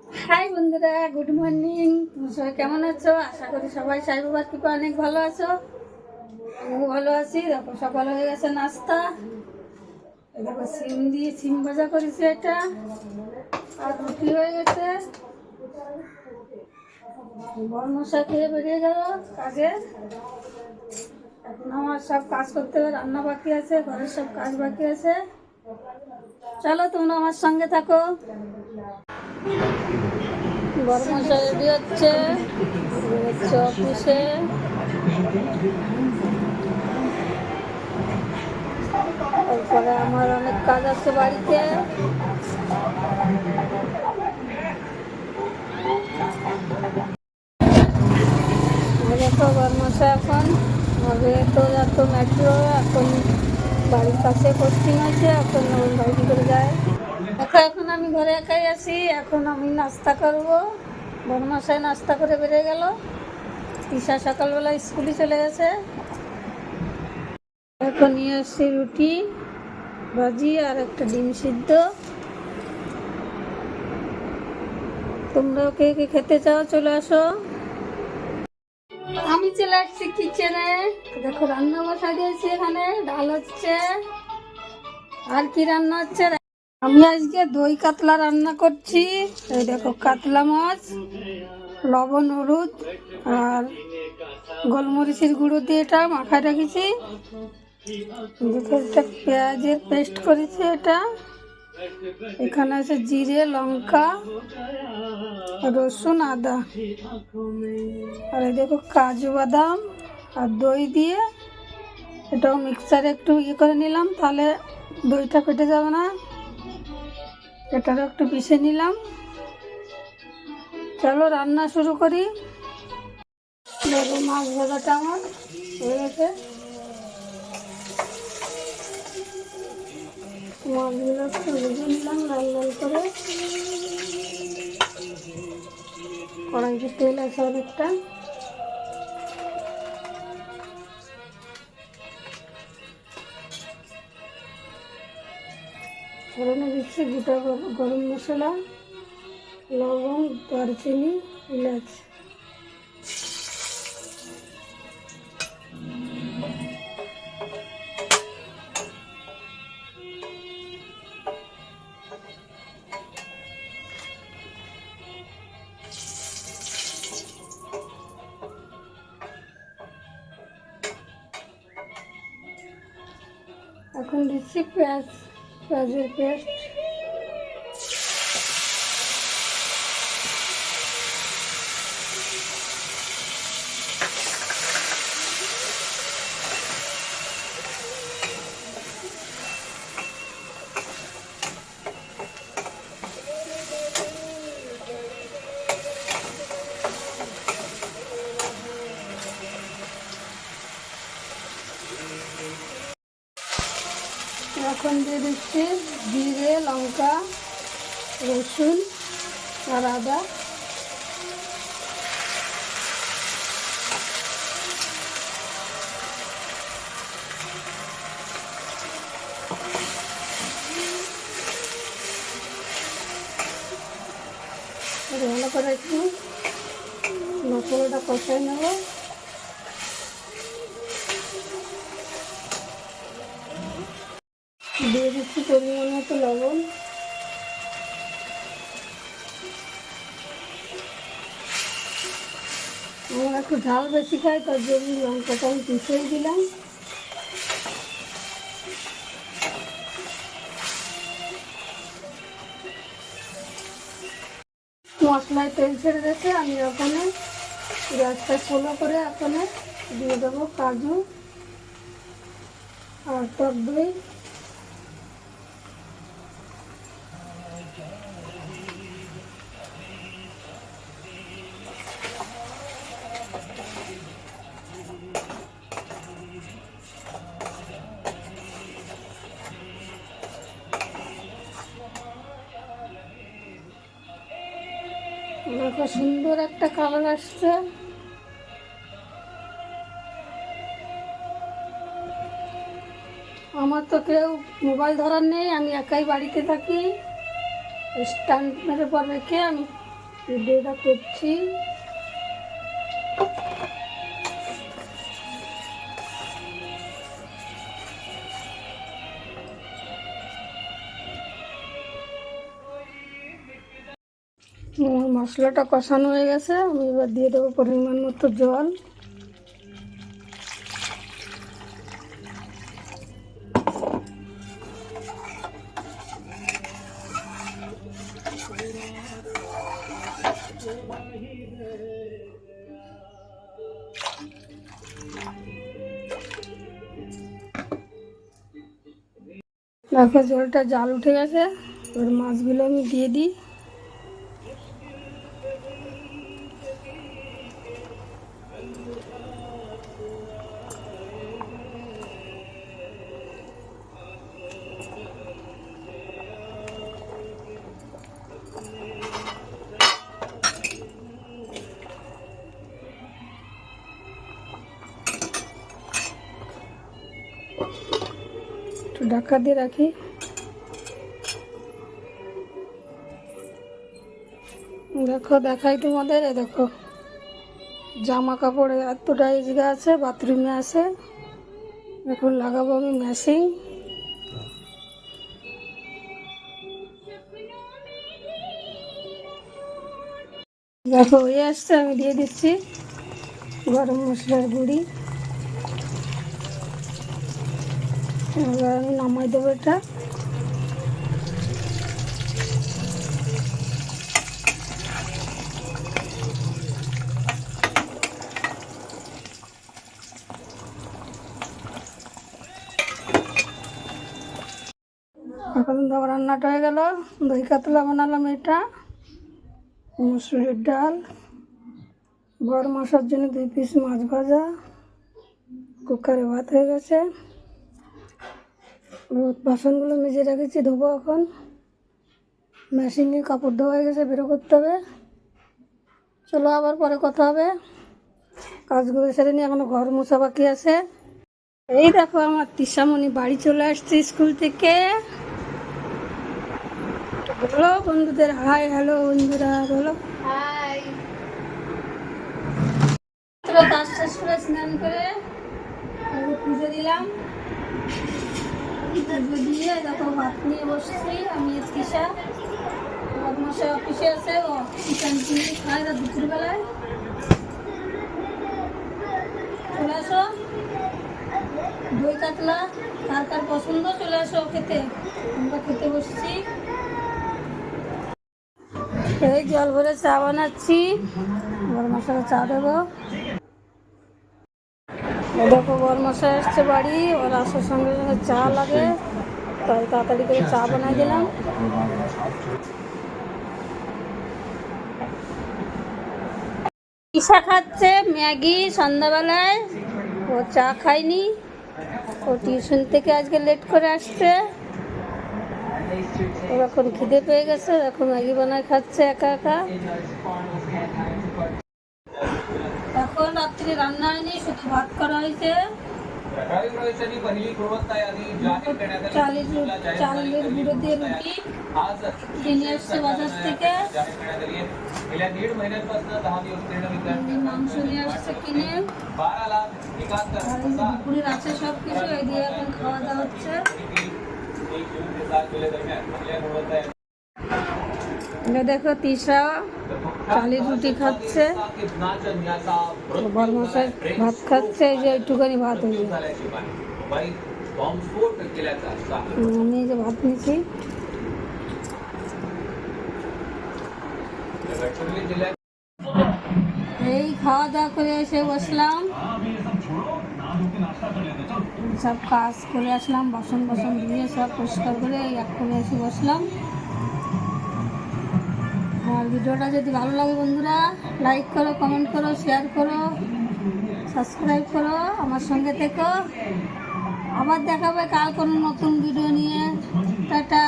High বন্ধুরা, good morning. তুমি সবাই কেমন আছো? আশা করি সবাই সাই বাবার কৃপা অনেক ভালো আছো। আমিও ভালো আছি। দেখো সকাল হয়ে গেছে, নাস্তা। দেখো সিম দিয়ে সিম ভাজা করেছি, এটা আর রুটি হয়ে গেছে। বর্মশা খেয়ে বেরিয়ে গেল কাজে। এখন আমার সব কাজ করতে হবে, রান্না বাকি আছে, ঘরের সব কাজ বাকি আছে। চলো তোমরা আমার সঙ্গে থাকো। বর্মশা রেডি হচ্ছে অফিসে। তারপরে আমার অনেক কাজ আছে বাড়িতে। দেখো বর্মশা এখন আগে তো যত মেট্রো, এখন বাড়ির কাছে কোচিং আছে, এখন বাড়ি করে যায়। দেখো এখন আমি ঘরে একাই আছি, এখন আমি নাস্তা করবো। বর্মশাই নাস্তা করে বেরিয়ে গেল। ঈশা সকালবেলা স্কুলে চলে গেছে। এখন নিয়ে আসছি রুটি ভাজি আর একটা ডিম সিদ্ধ। তোমরাও কে কে খেতে চাও চলে আসো। আমি চলে আসছি কিচেনে। দেখো রান্না বসা দিয়েছি, এখানে ডাল হচ্ছে। আর কি রান্না হচ্ছে? আমি আজকে দই কাতলা রান্না করছি। এই দেখো কাতলা মাছ, লবণ হলুদ আর গোলমরিচের গুঁড়ো দিয়ে এটা মাখায় রেখেছি। দেখো এটা পেঁয়াজের পেস্ট করেছি। এটা এখানে আছে জিরে, লঙ্কা, রসুন, আদা। আর এই দেখো কাজু বাদাম আর দই দিয়ে এটাও মিক্সারে একটু করে নিলাম, তাহলে দইটা ফেটে যাবে না। এটারও একটু পিষে নিলাম। চলো রান্না শুরু করি। দেখো মাছ ভাজাটা আমার হয়ে গেছে। মাছগুলো একটু ভেজে নিলাম লাল লাল করে। কড়াইতে তেল আছে অনেকটা। ফোড়নে দিচ্ছি গোটা গরম মশলা, লবঙ্গ, দারচিনি, এলাচ। এখন দিচ্ছি পেঁয়াজের পেস্ট। এখন দিয়ে দিচ্ছি জিরে, লঙ্কা, রসুন আর আদা। ভালো করে একটু মশলাটা কষাই নেব। দিয়ে দিচ্ছি পরিমাণ মতো লবণ। আমার একটু ঝাল বেশি খাই, তার জন্য লঙ্কাটা আমি পিষেই দিলাম। মশলায় তেল ছেড়ে দিয়েছে, আমি ওখানে গ্যাসটা স্লো করে ওখানে দিয়ে দেবো কাজু আর টক দই। দেখো সুন্দর একটা কালার আসছে। আমার তো কেউ মোবাইল ধরার নেই, আমি একাই বাড়িতে থাকি। স্ট্যান্ডের পর রেখে আমি ভিডিওটা করছি। মশলাটা কষানো হয়ে গেছে, আমি এবার দিয়ে দেবো পরিমাণ মতো জল। দেখো জলটা জাল উঠে গেছে, এবার মাছগুলো আমি দিয়ে দিই। একটু ঢাকা দিয়ে রাখি। দেখো দেখাই তোমাদের, দেখো জামা কাপড়ে এতটা জায়গা আছে, বাথরুমে আছে। এখন লাগাবো আমি মেশিন। দেখো হয়ে আসছে, আমি দিয়ে দিচ্ছি গরম মশলার গুঁড়ি। এবার আমি নামাই দেবো এটা। এখন তো রান্নাটা হয়ে গেল। দই কাতলা বানালাম, এটা মুসুরির ডাল, বড় মশার জন্য 2 পিস মাছ ভাজা, কুকারে ভাত হয়ে গেছে। বাসনগুলো মেজে রেখেছি, ধোবো এখন। মেশিনে কাপড় ধোয়া হয়ে গেছে, বেরো করতে হবে। চলো আবার পরে কথা হবে। কাজগুলো সেরে নিয়ে এখনো ঘর মোছা বাকি আছে। এই দেখো আমার তিশামণি বাড়ি চলে আসছে স্কুল থেকে। বলো বন্ধুদের হাই। হ্যালো বন্ধুরা, বলো হাই। কাজ শেষ করে স্নান করে পুজো দিলাম। পুজো দিয়ে দেখো ভাত নিয়ে বসছি আমি। তিশা বদমাশা অফিসে আছে, ও চিকেন চিংড়ি খায় না দুপুরবেলায়। চলে আসো, দই কাতলা কার কার পছন্দ চলে আসো খেতে। আমরা খেতে বসছি। এই জল ভরে চা বানাচ্ছি, বড়মশাকে চা দেবো। দেখো বড়মশা এসছে বাড়ি, ওর আসার সঙ্গে সঙ্গে চা লাগে, তাই তাড়াতাড়ি করে চা বানাই দিলাম। ঈশা খাচ্ছে ম্যাগি সন্ধ্যাবেলায়, ও চা খায়নি। ও টিউশন থেকে আজকে লেট করে আসছে, ওর এখন খিদে পেয়ে গেছে, এখন ম্যাগি বানায় খাচ্ছে একা একা। এখন রাত্রে রান্না হয়নি, শুধু ভাত করা হয়েছে। চালের গুঁড়ো দিয়ে রুটি কিনে এসছে বাজার থেকে। মাংস নিয়ে আসছে কিনে, দুপুরের আছে সব কিছু, এই দিয়ে এখন খাওয়া দাওয়া হচ্ছে। দেখো তিশা চালের রুটি খাচ্ছে, বড়মশাই ভাত খাচ্ছে। এই যে একটুখানি ভাত হয়ে যায়, আমি এই যে ভাত নিয়েছি। এই খাওয়া দাওয়া করে এসে বসলাম, সব কাজ করে আসলাম, বাসন বাসন ধুয়ে সব পরিষ্কার করে এখন এসে বসলাম। আর ভিডিওটা যদি ভালো লাগে বন্ধুরা লাইক করো, কমেন্ট করো, শেয়ার করো, সাবস্ক্রাইব করো, আমার সঙ্গে থেকো। আবার দেখাবে কাল কোনো নতুন ভিডিও নিয়ে। টাটা।